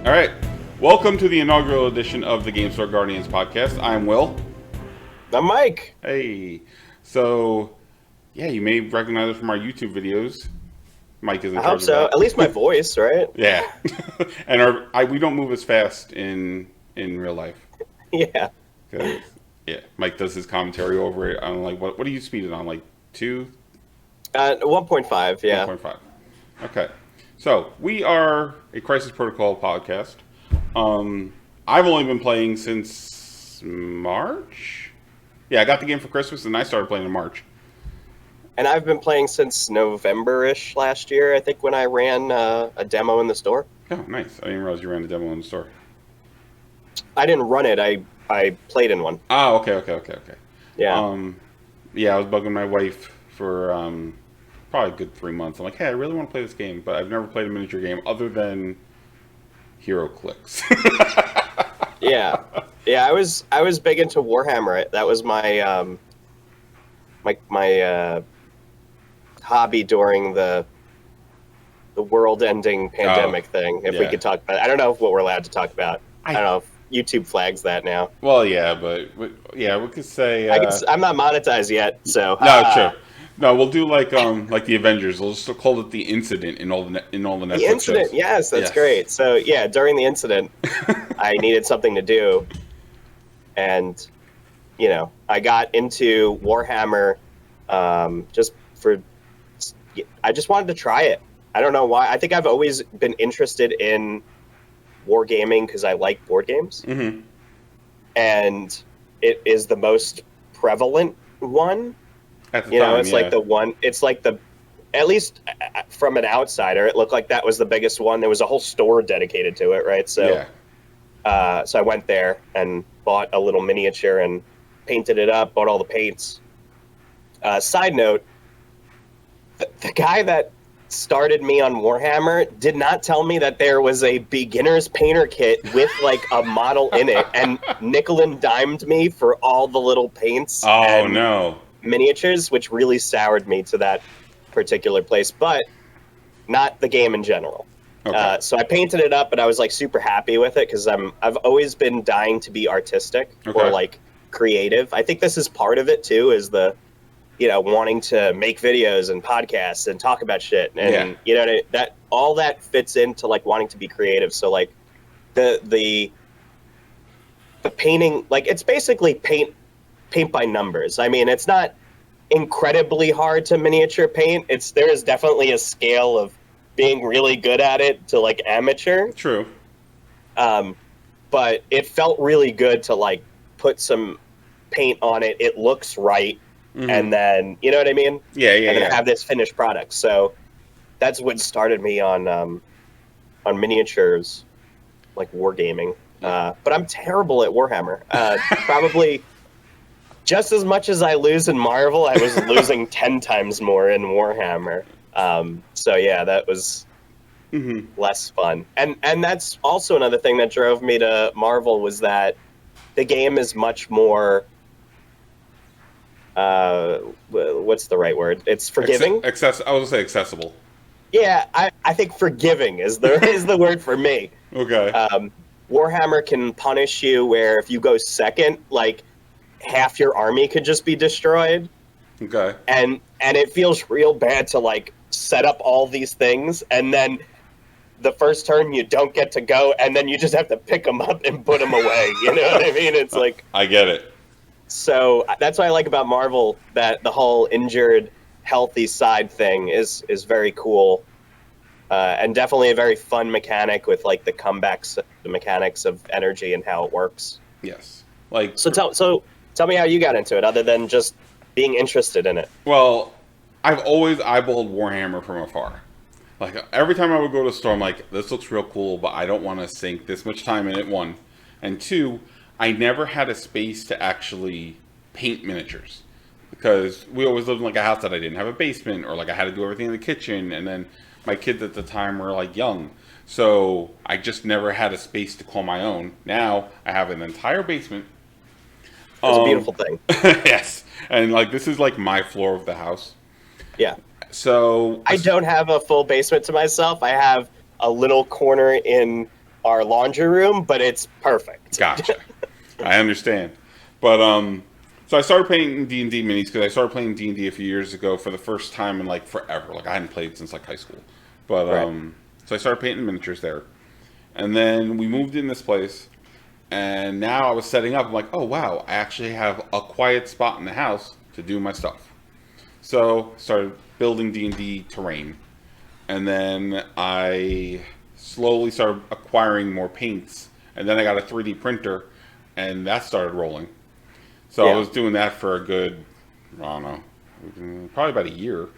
All right. Welcome to the inaugural edition of the Gamestore Guardians podcast. I'm Will. I'm Mike. Hey. So, yeah, you may recognize us from our YouTube videos. Mike is in I charge hope of so. that. At least my voice, right? Yeah. And we don't move as fast in real life. Yeah. 'Cause, yeah, Mike does his commentary over it. I'm like, what are you speeding on? Like 2? 1.5, yeah. 1.5. Okay. So, we are a Crisis Protocol podcast. I've only been playing since March. Yeah, I got the game for Christmas and I started playing in March. And I've been playing since November-ish last year, I think, when I ran a demo in the store. Oh, nice. I didn't realize you ran the demo in the store. I didn't run it. I played in one. Oh, okay. Yeah. Yeah, I was bugging my wife for probably a good 3 months. I'm like, hey, I really want to play this game, but I've never played a miniature game other than Hero Clicks. Yeah. Yeah, I was big into Warhammer. That was my my hobby during the world-ending pandemic thing. If we could talk about it. I don't know what we're allowed to talk about. I don't know if YouTube flags that now. Well, yeah, but yeah, we could say I'm not monetized yet, so no, sure. No, we'll do like the Avengers. We'll just call it the incident in all the Netflix the incident. shows. Yes, that's great. So yeah, during the incident, I needed something to do, and I got into Warhammer I just wanted to try it. I don't know why. I think I've always been interested in wargaming because I like board games, and it is the most prevalent one. At the time, it's like the one. It's like at least from an outsider, it looked like that was the biggest one. There was a whole store dedicated to it, right? So, so I went there and bought a little miniature and painted it up. Bought all the paints. Side note: the guy that started me on Warhammer did not tell me that there was a beginner's painter kit with like a model in it, and nickel and dimed me for all the little paints. Oh no. Miniatures, which really soured me to that particular place, but not the game in general. Okay. So I painted it up, and I was like super happy with it because I've always been dying to be artistic or like creative. I think this is part of it too, is the wanting to make videos and podcasts and talk about shit, and that all that fits into like wanting to be creative. So like the painting, like it's basically paint by numbers. I mean, it's not incredibly hard to miniature paint. There is definitely a scale of being really good at it to like amateur. True. But it felt really good to like put some paint on it. It looks right. And then, you know what I mean? Yeah. And then have this finished product. So that's what started me on miniatures, like wargaming. But I'm terrible at Warhammer. Probably just as much as I lose in Marvel, I was losing 10 times more in Warhammer. So yeah, that was less fun. And that's also another thing that drove me to Marvel, was that the game is much more what's the right word? It's forgiving. I was gonna say accessible. Yeah, I think forgiving is the word for me. Okay. Warhammer can punish you where if you go second, like half your army could just be destroyed. Okay. And it feels real bad to like set up all these things, and then the first turn you don't get to go, and then you just have to pick them up and put them away. You know what I mean? It's like, I get it. So that's what I like about Marvel, that the whole injured, healthy side thing is very cool, and definitely a very fun mechanic with like the comebacks, the mechanics of energy and how it works. Yes. Like So tell me how you got into it, other than just being interested in it. Well, I've always eyeballed Warhammer from afar. Like every time I would go to the store, I'm like, this looks real cool, but I don't want to sink this much time in it. One, and two, I never had a space to actually paint miniatures, because we always lived in like a house that I didn't have a basement, or like I had to do everything in the kitchen, and then my kids at the time were like young, so I just never had a space to call my own. Now I have an entire basement. It's a beautiful thing. Yes, and like this is like my floor of the house. Yeah. So I don't have a full basement to myself. I have a little corner in our laundry room, but it's perfect. Gotcha. I understand. But so I started playing D&D minis because I started playing D&D a few years ago for the first time in like forever. Like I hadn't played since like high school. But so I started painting miniatures there. And then we moved in this place, and now I was setting up. I'm like, oh wow, I actually have a quiet spot in the house to do my stuff. So started building D&D terrain, and then I slowly started acquiring more paints, and then I got a 3D printer, and that started rolling. So I was doing that for a good, I don't know, probably about a year.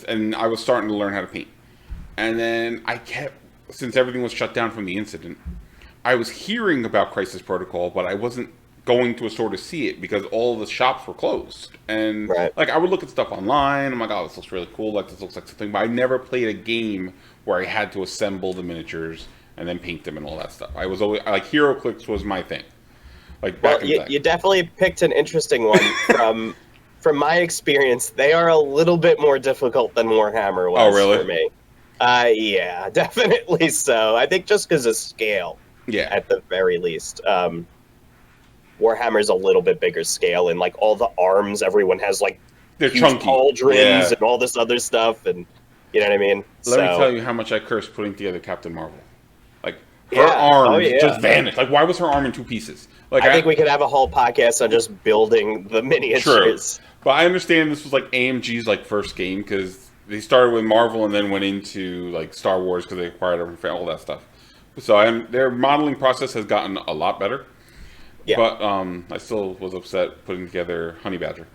And I was starting to learn how to paint. And then I kept, since everything was shut down from the incident, I was hearing about Crisis Protocol, but I wasn't going to a store to see it because all the shops were closed. And like I would look at stuff online. I'm like, oh, this looks really cool. Like this looks like something. But I never played a game where I had to assemble the miniatures and then paint them and all that stuff. I was always like HeroClix was my thing. Like back in the day. You definitely picked an interesting one from my experience. They are a little bit more difficult than Warhammer was for me. Yeah, definitely so. I think just because of scale. Yeah. At the very least. Warhammer's a little bit bigger scale, and like all the arms, everyone has like they're chunky pauldrons and all this other stuff, and you know what I mean? Let me tell you how much I cursed putting together Captain Marvel. Like her arm just vanished. Like why was her arm in 2 pieces? Like I think we could have a whole podcast on just building the miniatures. True. But I understand this was like AMG's like first game because they started with Marvel and then went into like Star Wars because they acquired all that stuff. So their modeling process has gotten a lot better. Yeah. But I still was upset putting together Honey Badger.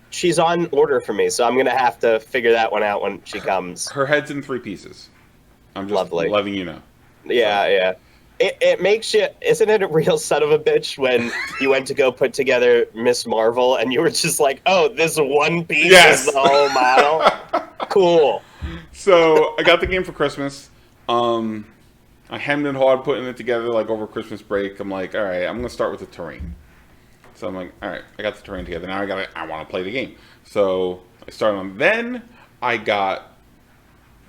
She's on order for me, so I'm gonna have to figure that one out when she comes. Her head's in 3 pieces. I'm just letting you know. Yeah, yeah. It makes you, isn't it a real son of a bitch when you went to go put together Miss Marvel and you were just like, oh, this one piece is the whole model? Cool. So I got the game for Christmas. I hemmed and hawed putting it together like over Christmas break. I'm like, all right, I'm going to start with the terrain. So I'm like, all right, I got the terrain together. Now I want to play the game. So I started on. Then I got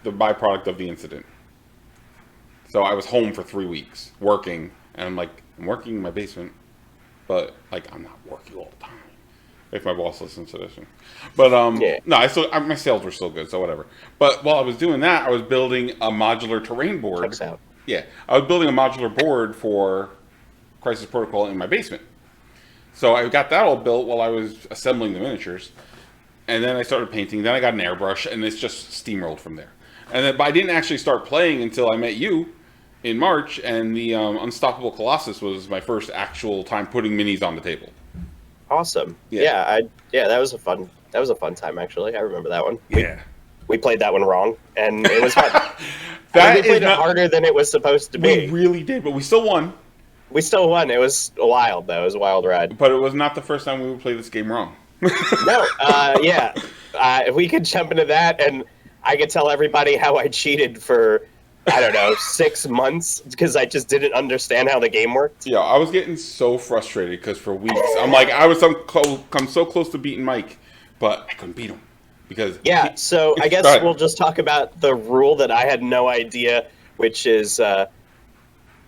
the byproduct of the incident. So I was home for 3 weeks working, and I'm like, I'm working in my basement, but like I'm not working all the time. If my boss listens to this one. But no, my sales were still good, so whatever. But while I was doing that, I was building a modular terrain board. Checks out. Yeah, I was building a modular board for Crisis Protocol in my basement. So I got that all built while I was assembling the miniatures, and then I started painting. Then I got an airbrush, and it's just steamrolled from there. But I didn't actually start playing until I met you in March, and the Unstoppable Colossus was my first actual time putting minis on the table. Awesome. Yeah, that was a fun time actually. I remember that one. We played that one wrong, and it was fun. We played it harder than it was supposed to be. We really did, but we still won. We still won. It was wild, though. It was a wild ride. But it was not the first time we would play this game wrong. No. If we could jump into that, and I could tell everybody how I cheated for, I don't know, 6 months because I just didn't understand how the game worked. Yeah, I was getting so frustrated because for weeks, I'm like, come so close to beating Mike, but I couldn't beat him. So I guess we'll just talk about the rule that I had no idea, which is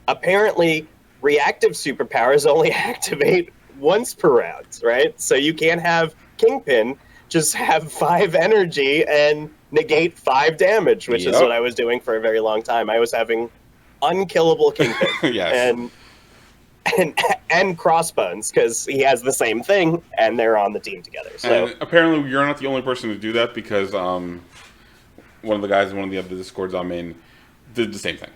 apparently reactive superpowers only activate once per round, right? So you can't have Kingpin just have 5 energy and negate 5 damage, which is what I was doing for a very long time. I was having unkillable Kingpin and Crossbones because he has the same thing, and they're on the team together. So and apparently, you're not the only person to do that because one of the guys in one of the other Discords I'm in did the same thing.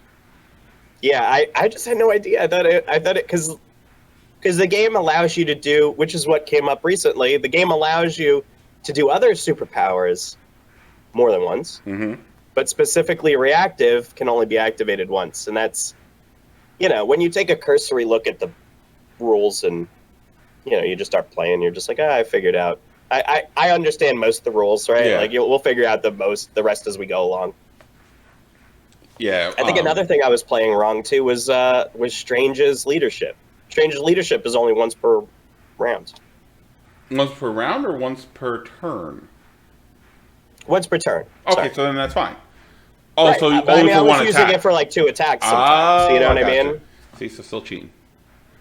Yeah, I just had no idea. I thought it because the game allows you to do, which is what came up recently. The game allows you to do other superpowers more than once, but specifically reactive can only be activated once, and that's, when you take a cursory look at the rules and you just start playing, you're just like, I figured out. I understand most of the rules, right? Yeah. Like we'll figure out the rest as we go along. Yeah, I think another thing I was playing wrong too was Strange's leadership. Strange's leadership is only once per round. Once per round or once per turn? Once per turn. Okay, so then that's fine. Oh, Right. so But only I for was one using attack. it for like 2 attacks sometimes. You know what I gotcha. mean? See, so still cheating.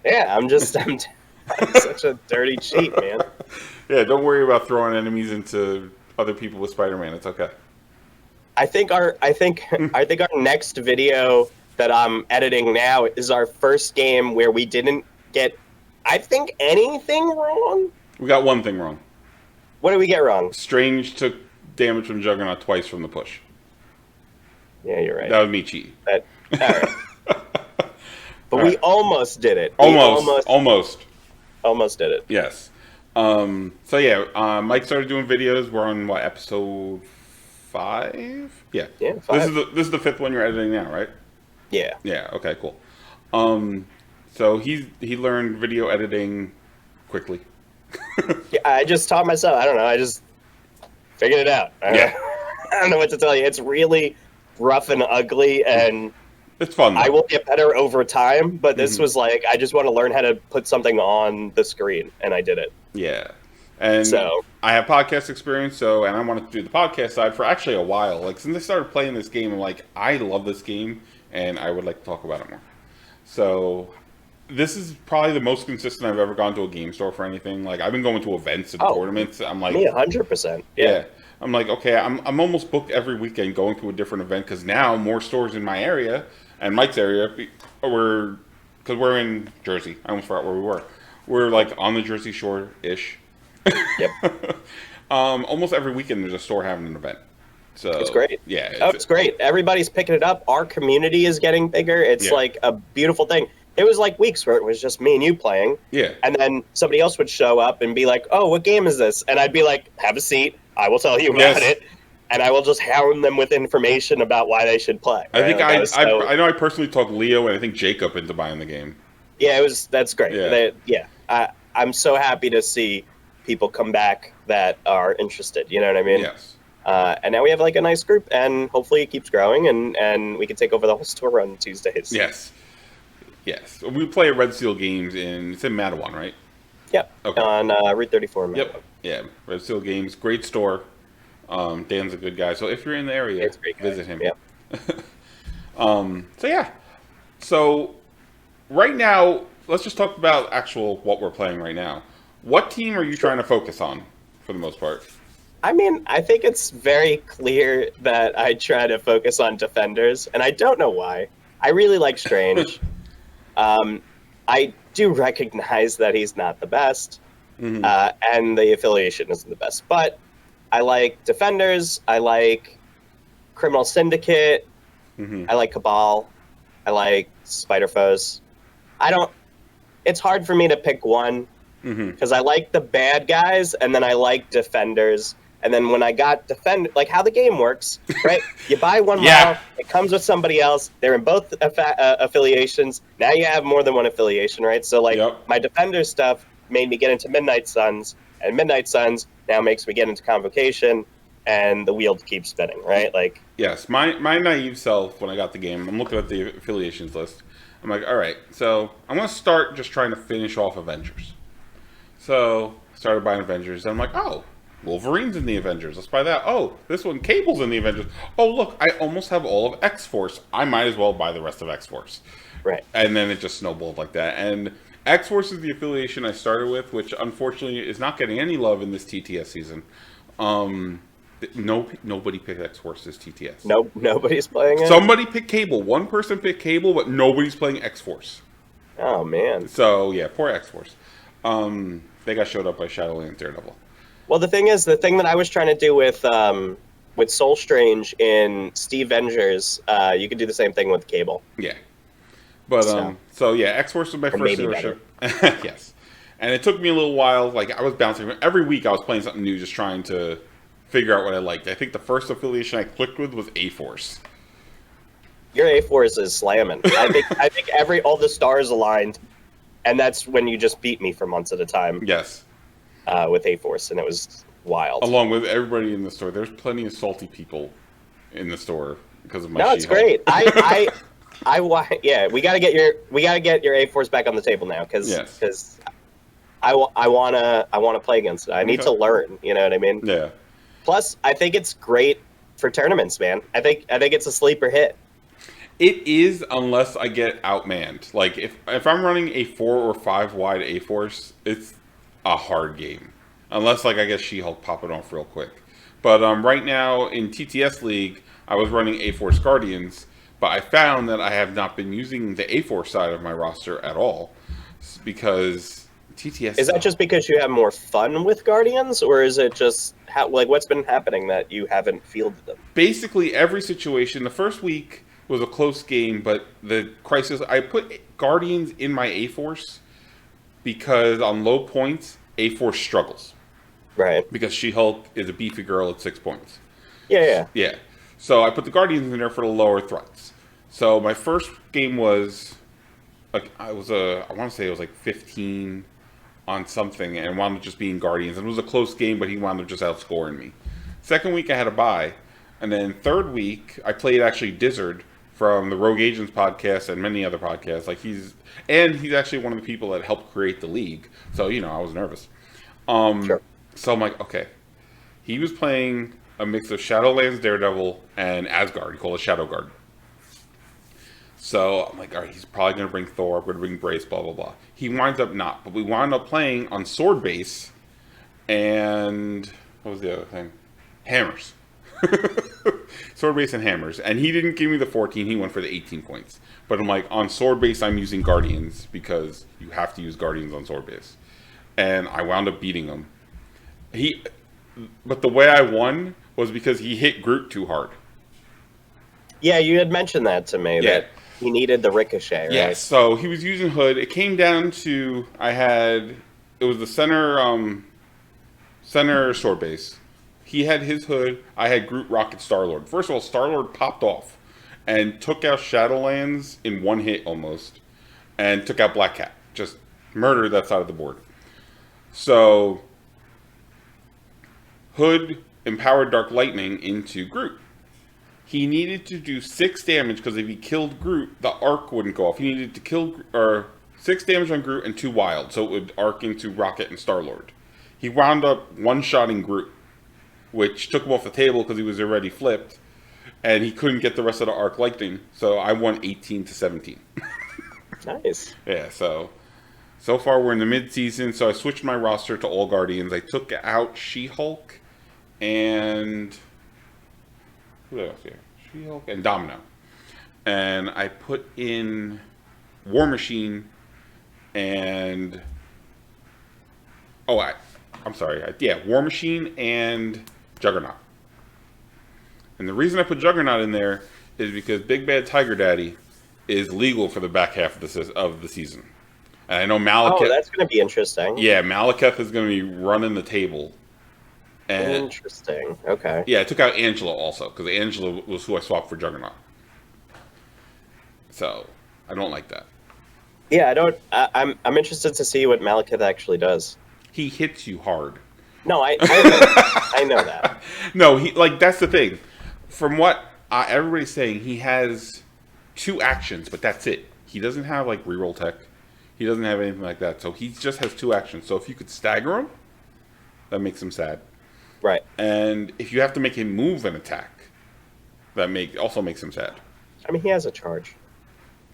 Yeah, I'm such a dirty cheat, man. Yeah, don't worry about throwing enemies into other people with Spider-Man. It's okay. I think our next video that I'm editing now is our first game where we didn't get, I think, anything wrong. We got one thing wrong. What did we get wrong? Strange took damage from Juggernaut twice from the push. Yeah, you're right. That was me cheating. All right. But All we right. almost did it. Almost Did it. Yes. So yeah, Mike started doing videos. We're on what, episode 5? Yeah. Yeah, 5. This is the 5th one you're editing now, right? Yeah. Yeah. Okay. Cool. So he learned video editing quickly. Yeah, I just taught myself. I don't know. I just figured it out. Yeah. I don't know what to tell you. It's really rough and ugly, and It's fun, though. I will get better over time, but this was like, I just want to learn how to put something on the screen, and I did it. Yeah. And So I have podcast experience, and I wanted to do the podcast side for actually a while. Like, since I started playing this game, I'm like, I love this game, and I would like to talk about it more. So this is probably the most consistent I've ever gone to a game store for anything. Like, I've been going to events and tournaments. I'm like, me 100%. Yeah. I'm like, okay, I'm almost booked every weekend going to a different event, because now more stores in my area and Mike's area, because we're in Jersey. I almost forgot where we were. We're like on the Jersey Shore-ish. Yep. Almost every weekend there's a store having an event. So It's great. Yeah. It's great. Everybody's picking it up. Our community is getting bigger. It's like a beautiful thing. There was like weeks where it was just me and you playing. Yeah. And then somebody else would show up and be like, oh, what game is this? And I'd be like, have a seat. I will tell you about it. And I will just hound them with information about why they should play. Right? I think like, I know I personally talked Leo and I think Jacob into buying the game. Yeah, that's great. Yeah. I'm so happy to see people come back that are interested. You know what I mean? Yes. And now we have like a nice group, and hopefully it keeps growing, and we can take over the whole store on Tuesdays. Yes. We play at Red Seal Games it's in Mattawan, right? Yep. Okay. On Route 34. Yep. Yeah. Red Seal Games, great store. Dan's a good guy, so if you're in the area, visit him. Yep. So right now, let's just talk about what we're playing right now. What team are you trying to focus on for the most part? I mean, I think it's very clear that I try to focus on defenders, and I don't know why. I really like Strange. I do recognize that he's not the best, and the affiliation isn't the best, but I like defenders. I like Criminal Syndicate. I like Cabal. I like Spider Foes. It's hard for me to pick one because I like the bad guys, and then I like defenders. And then when I got like how the game works, right? You buy one model, it comes with somebody else. They're in both affiliations. Now you have more than one affiliation, right? So like my defender stuff made me get into Midnight Suns, and Midnight Suns now makes me get into Convocation, and the wheel keeps spinning, right? Like yes, my naive self when I got the game, I'm looking at the affiliations list. I'm like, all right, so I'm gonna start just trying to finish off Avengers. So started buying Avengers, and I'm like, oh, Wolverine's in the Avengers. Let's buy that. Oh, this one, Cable's in the Avengers. Oh, look, I almost have all of X-Force. I might as well buy the rest of X-Force. Right. And then it just snowballed like that. And X-Force is the affiliation I started with, which unfortunately is not getting any love in this TTS season. Nobody picked X-Force this TTS. Nope, nobody's playing it? Somebody picked Cable. One person picked Cable, but nobody's playing X-Force. Oh, man. So, yeah, poor X-Force. They got showed up by Shadowland Daredevil. Well, the thing that I was trying to do with Soul Strange in Steve Vengers, you could do the same thing with Cable. Yeah. But, so yeah, X-Force was my first dealership. Yes. And it took me a little while. Like, I was bouncing. Every week I was playing something new, just trying to figure out what I liked. I think the first affiliation I clicked with was A-Force. Your A-Force is slamming. I think all the stars aligned, and that's when you just beat me for months at a time. Yes. With A-Force, and it was wild. Along with everybody in the store. There's plenty of salty people in the store because of my No, it's great. We gotta get your A-Force back on the table now, because I wanna play against it. I need to learn. You know what I mean? Yeah. Plus, I think it's great for tournaments, man. I think it's a sleeper hit. It is, unless I get outmanned. Like, if I'm running a 4 or 5 wide A-Force, it's a hard game. Unless, like, I guess She-Hulk popping off real quick. But right now, in TTS League, I was running A-Force Guardians, but I found that I have not been using the A-Force side of my roster at all. Because TTS... Is that just because you have more fun with Guardians, or is it just, what's been happening that you haven't fielded them? Basically, every situation, the first week was a close game, but the crisis, I put Guardians in my A-Force because on low points, A-Force struggles. Right. Because She-Hulk is a beefy girl at 6 points. Yeah. So I put the Guardians in there for the lower threats. So my first game was, like, I want to say it was like 15 on something, and wound up just being Guardians. And it was a close game, but he wound up just outscoring me. Second week I had a bye, and then third week I played actually Dizzard from the Rogue Agents podcast and many other podcasts. Like, he's actually one of the people that helped create the league. So, I was nervous. Sure. So I'm like, okay. He was playing a mix of Shadowlands Daredevil and Asgard. He called it Shadow Guard. So I'm like, all right, he's probably going to bring Thor. I'm going to bring Brace, blah, blah, blah. He winds up not. But we wound up playing on Sword Base and... what was the other thing? Hammers. Sword Base and Hammers. And he didn't give me the 14. He went for the 18 points. But I'm like, on Sword Base, I'm using Guardians because you have to use Guardians on Sword Base. And I wound up beating him. But the way I won was because he hit Groot too hard. Yeah, you had mentioned that to me, that he needed the ricochet, right? Yeah, so he was using Hood. It came down to, it was the center Sword Base. He had his Hood. I had Groot, Rocket, Star-Lord. First of all, Star-Lord popped off and took out Shadowlands in one hit almost. And took out Black Cat. Just murdered that side of the board. So, Hood empowered Dark Lightning into Groot. He needed to do 6 damage because if he killed Groot, the arc wouldn't go off. He needed to kill 6 damage on Groot and 2 wild, so it would arc into Rocket and Star-Lord. He wound up one-shotting Groot, which took him off the table because he was already flipped, and he couldn't get the rest of the arc lightning. So I won 18-17. Nice. Yeah, so far we're in the mid-season, so I switched my roster to all Guardians. I took out She-Hulk and... who else here? She-Hulk and Domino. And I put in War Machine and... I'm sorry. War Machine and Juggernaut. And the reason I put Juggernaut in there is because Big Bad Tiger Daddy is legal for the back half of the season. And I know Malekith... oh, that's going to be interesting. Yeah, Malekith is going to be running the table. And, interesting. Okay. yeah, I took out Angela also, because Angela was who I swapped for Juggernaut. So, I don't like that. Yeah, I'm interested to see what Malekith actually does. He hits you hard. No, I I know that. No, that's the thing. From what everybody's saying, he has 2 actions, but that's it. He doesn't have, like, reroll tech. He doesn't have anything like that. So he just has 2 actions. So if you could stagger him, that makes him sad. Right. And if you have to make him move an attack, that also makes him sad. I mean, he has a charge.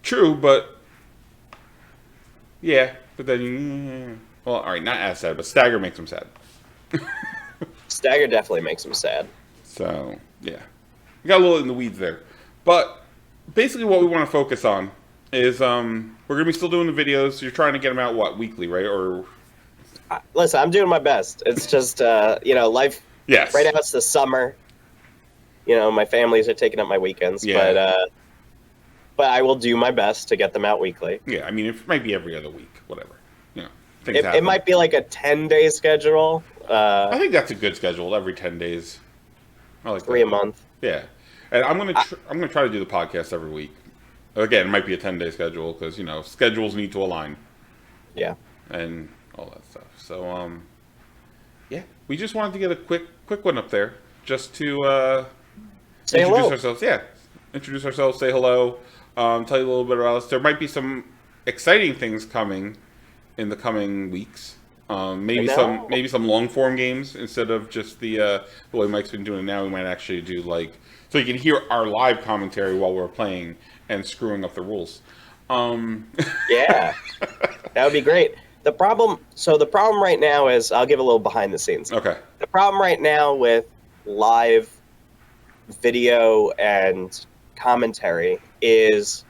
True, but... yeah, but then... well, alright, not as sad, but stagger makes him sad. Stagger definitely makes him sad. So, yeah. We got a little in the weeds there. But, basically what we want to focus on is, we're going to be still doing the videos. You're trying to get them out, weekly, right? Or... listen, I'm doing my best. It's just, life. Yes. Right now it's the summer. My families are taking up my weekends. Yeah. But I will do my best to get them out weekly. Yeah, I mean, it might be every other week, whatever. Things it might be like a 10-day schedule. I think that's a good schedule, every 10 days. I like 3 a month. Yeah. And I'm gonna try to do the podcast every week. Again, it might be a 10-day schedule, because, schedules need to align. Yeah. And all that stuff. So, yeah, we just wanted to get a quick one up there, just to say introduce hello. ourselves. Yeah, introduce ourselves, say hello, tell you a little bit about us. There might be some exciting things coming in the coming weeks. Maybe some long form games instead of just the way Mike's been doing it now. We might actually do like so you can hear our live commentary while we're playing and screwing up the rules. Yeah, that would be great. The problem right now is I'll give a little behind the scenes. Okay. The problem right now with live video and commentary is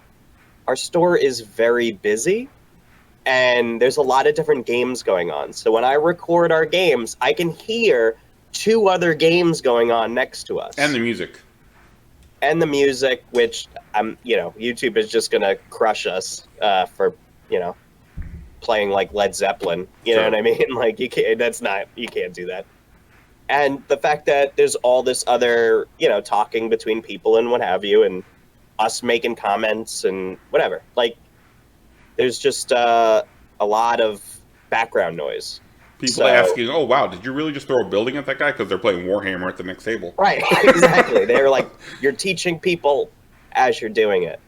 our store is very busy and there's a lot of different games going on. So when I record our games, I can hear 2 other games going on next to us. And the music. Which YouTube is just gonna crush us for playing like Led Zeppelin. You know what I mean? Like you can't do that. And the fact that there's all this other, talking between people and what have you, and us making comments and whatever. Like, there's just a lot of background noise. People asking, oh, wow, did you really just throw a building at that guy? Because they're playing Warhammer at the next table. Right, exactly. They're like, you're teaching people as you're doing it.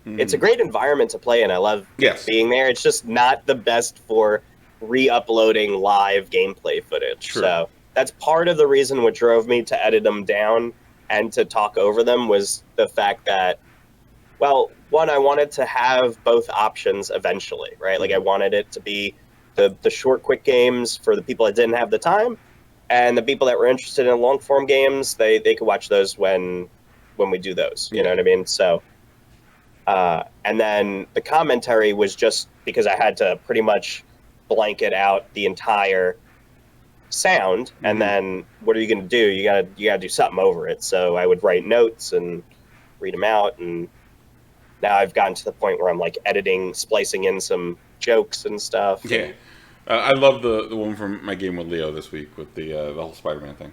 Mm-hmm. It's a great environment to play in. I love being there. It's just not the best for re-uploading live gameplay footage. True. So that's part of the reason what drove me to edit them down and to talk over them was the fact that, well, one, I wanted to have both options eventually, right? Like I wanted it to be the short, quick games for the people that didn't have the time, and the people that were interested in long form games, they could watch those when we do those. You know what I mean? So, and then the commentary was just because I had to pretty much blanket out the entire sound, and then what are you going to do? You gotta do something over it. So I would write notes and read them out, and now I've gotten to the point where I'm like editing, splicing in some jokes and stuff. Yeah. I love the one from my game with Leo this week with the whole Spider-Man thing.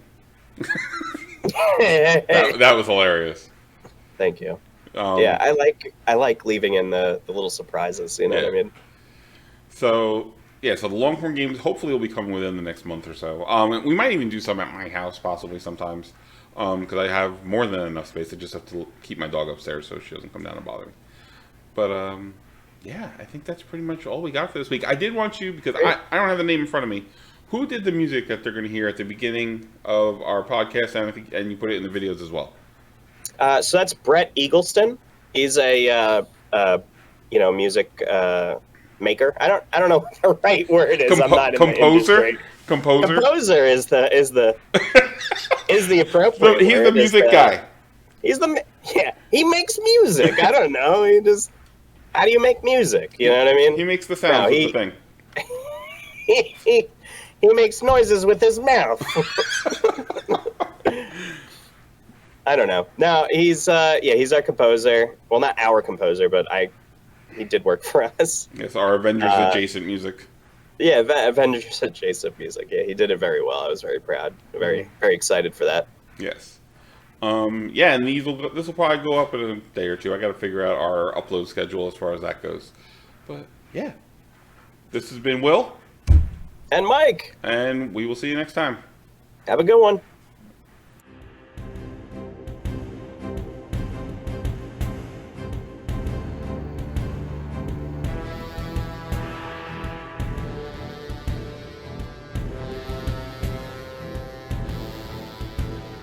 that was hilarious. Thank you. Yeah, I like leaving in the little surprises. You know what I mean? So so the long form games hopefully will be coming within the next month or so. We might even do some at my house possibly sometimes because I have more than enough space. I just have to keep my dog upstairs so she doesn't come down and bother me. But I think that's pretty much all we got for this week. I did want you, because I don't have the name in front of me, who did the music that they're going to hear at the beginning of our podcast, and you put it in the videos as well? So that's Brett Eagleston. He's a music maker. I don't know what the right word is. I'm not in composer. The composer is the appropriate. So he's the music guy. He makes music. I don't know. How do you make music? You know what I mean? He makes the sounds with the thing. He makes noises with his mouth. I don't know. No, he's our composer. Well, not our composer, but he did work for us. Yes, our Avengers adjacent music. Yeah, Avengers adjacent music. Yeah, he did it very well. I was very proud. Very, very excited for that. Yes. And this will probably go up in a day or two. I got to figure out our upload schedule as far as that goes. But yeah, this has been Will and Mike, and we will see you next time. Have a good one.